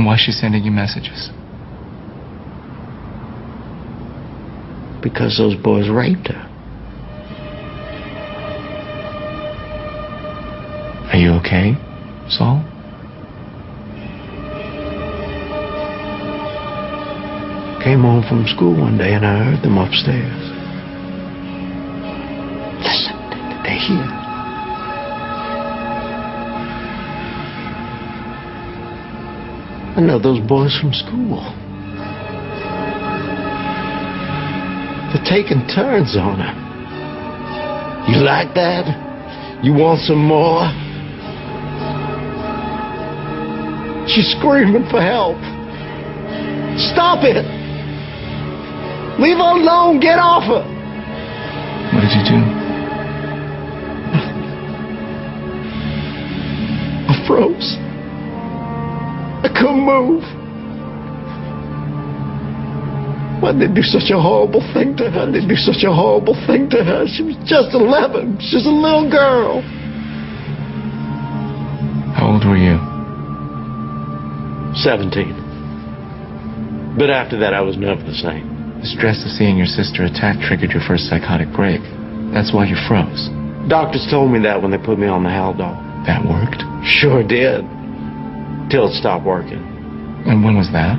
And why is she sending you messages? Because those boys raped her. Are you okay, Saul? Came home from school one day and I heard them upstairs. Listen, they hear. I know those boys from school. They're taking turns on her. You like that? You want some more? She's screaming for help. Stop it! Leave her alone! Get off her! What did you do? I froze. I couldn't move. Why'd they do such a horrible thing to her? They do such a horrible thing to her. She was just 11. She's a little girl. How old were you? 17. But after that, I was never the same. The stress of seeing your sister attacked triggered your first psychotic break. That's why you froze. Doctors told me that when they put me on the Haldol. That worked? Sure did. Till it stopped working. And when was that?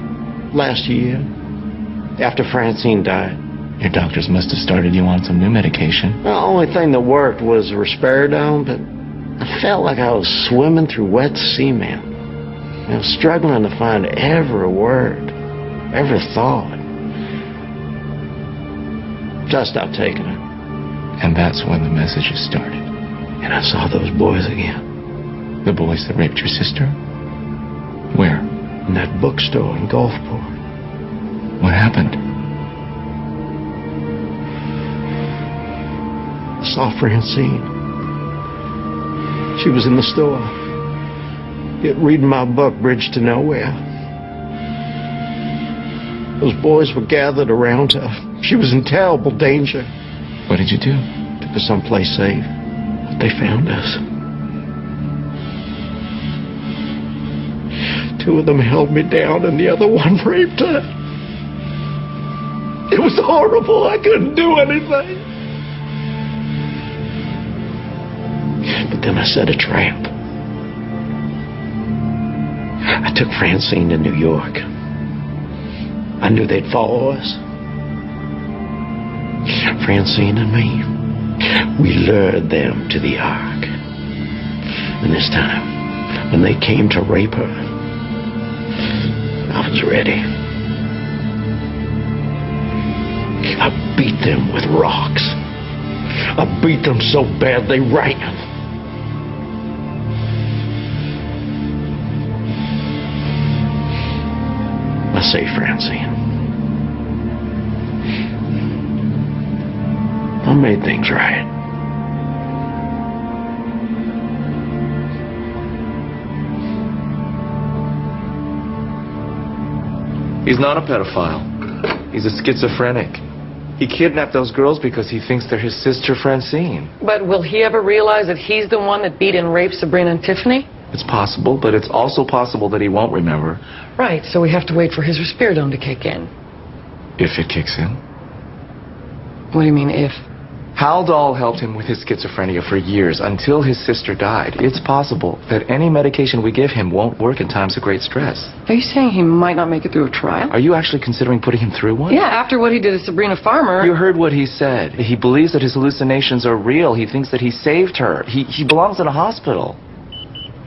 Last year. After Francine died. Your doctors must have started you on some new medication. The only thing that worked was risperidone, but I felt like I was swimming through wet cement. I was struggling to find every word, every thought. So I stopped taking it. And that's when the messages started. And I saw those boys again. The boys that raped your sister? Where? In that bookstore in Gulfport. What happened? I saw Francine. She was in the store. Reading my book, Bridge to Nowhere. Those boys were gathered around her. She was in terrible danger. What did you do? Took her someplace safe. They found us. 2 of them held me down and the other one raped her. It was horrible. I couldn't do anything. But then I set a trap. I took Francine to New York. I knew they'd follow us. Francine and me, we lured them to the Ark. And this time, when they came to rape her, I was ready. I beat them with rocks. I beat them so bad they ran. I say, Francine, I made things right. He's not a pedophile. He's a schizophrenic. He kidnapped those girls because he thinks they're his sister Francine. But will he ever realize that he's the one that beat and raped Sabrina and Tiffany? It's possible, but it's also possible that he won't remember. Right, so we have to wait for his risperidone to kick in. If it kicks in. What do you mean, if? Haldol helped him with his schizophrenia for years, until his sister died. It's possible that any medication we give him won't work in times of great stress. Are you saying he might not make it through a trial? Are you actually considering putting him through one? Yeah, after what he did to Sabrina Farmer. You heard what he said. He believes that his hallucinations are real. He thinks that he saved her. He belongs in a hospital.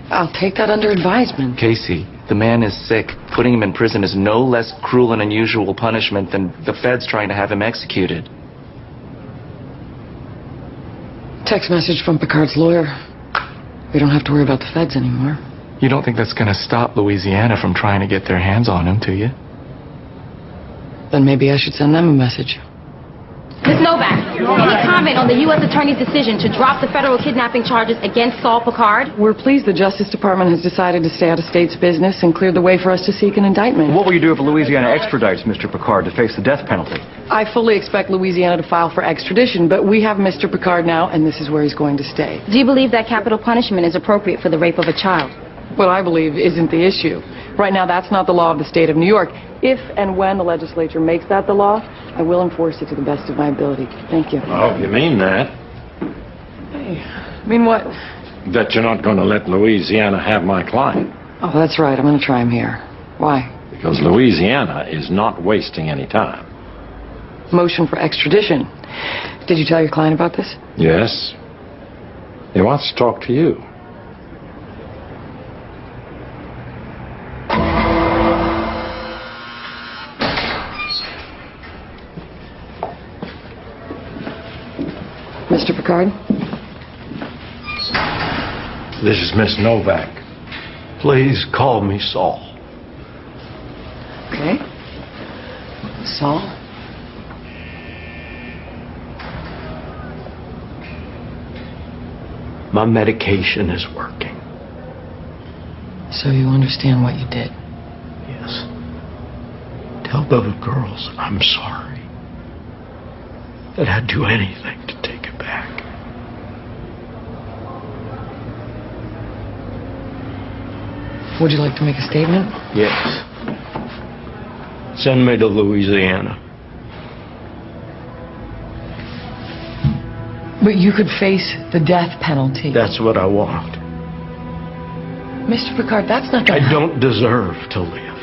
I'll take that under advisement. Casey, the man is sick. Putting him in prison is no less cruel and unusual punishment than the feds trying to have him executed. Text message from Picard's lawyer. We don't have to worry about the feds anymore. You don't think that's going to stop Louisiana from trying to get their hands on him, do you? Then maybe I should send them a message. Ms. Novak, any comment on the U.S. Attorney's decision to drop the federal kidnapping charges against Saul Picard? We're pleased the Justice Department has decided to stay out of state's business and cleared the way for us to seek an indictment. What will you do if Louisiana extradites Mr. Picard to face the death penalty? I fully expect Louisiana to file for extradition, but we have Mr. Picard now, and this is where he's going to stay. Do you believe that capital punishment is appropriate for the rape of a child? What I believe isn't the issue. Right now, that's not the law of the state of New York. If and when the legislature makes that the law, I will enforce it to the best of my ability. Thank you. Oh, you mean that? Hey, I mean what? That you're not going to let Louisiana have my client. Oh, that's right. I'm going to try him here. Why? Because Louisiana is not wasting any time. Motion for extradition. Did you tell your client about this? Yes. He wants to talk to you. Mr. Picard? This is Miss Novak. Please call me Saul. Okay. Saul? My medication is working. So you understand what you did? Yes. Tell those girls I'm sorry. That I'd do anything to take it back. Would you like to make a statement? Yes. Send me to Louisiana. But you could face the death penalty. That's what I want. Mr. Picard, that's not I gonna... don't deserve to live.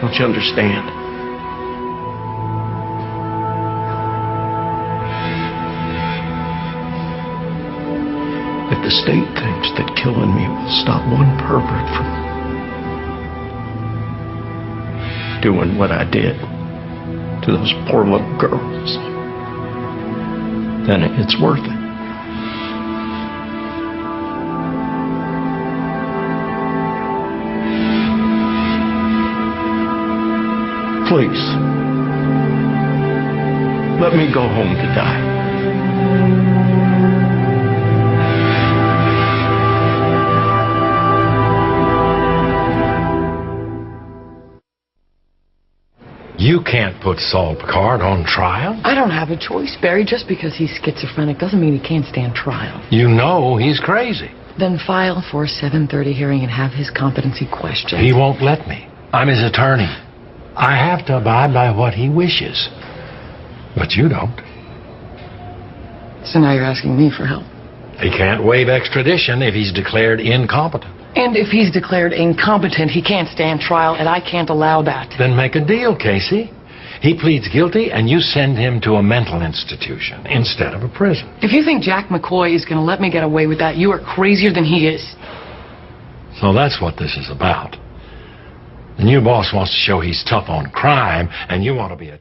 Don't you understand? If the state thinks that killing me will stop one pervert from doing what I did to those poor little girls, then it's worth it. Please, let me go home to die. You can't put Saul Picard on trial. I don't have a choice, Barry. Just because he's schizophrenic doesn't mean he can't stand trial. You know he's crazy. Then file for a 7:30 hearing and have his competency questioned. He won't let me. I'm his attorney. I have to abide by what he wishes. But you don't. So now you're asking me for help. He can't waive extradition if he's declared incompetent. And if he's declared incompetent, he can't stand trial, and I can't allow that. Then make a deal, Casey. He pleads guilty, and you send him to a mental institution instead of a prison. If you think Jack McCoy is going to let me get away with that, you are crazier than he is. So that's what this is about. The new boss wants to show he's tough on crime, and you want to be a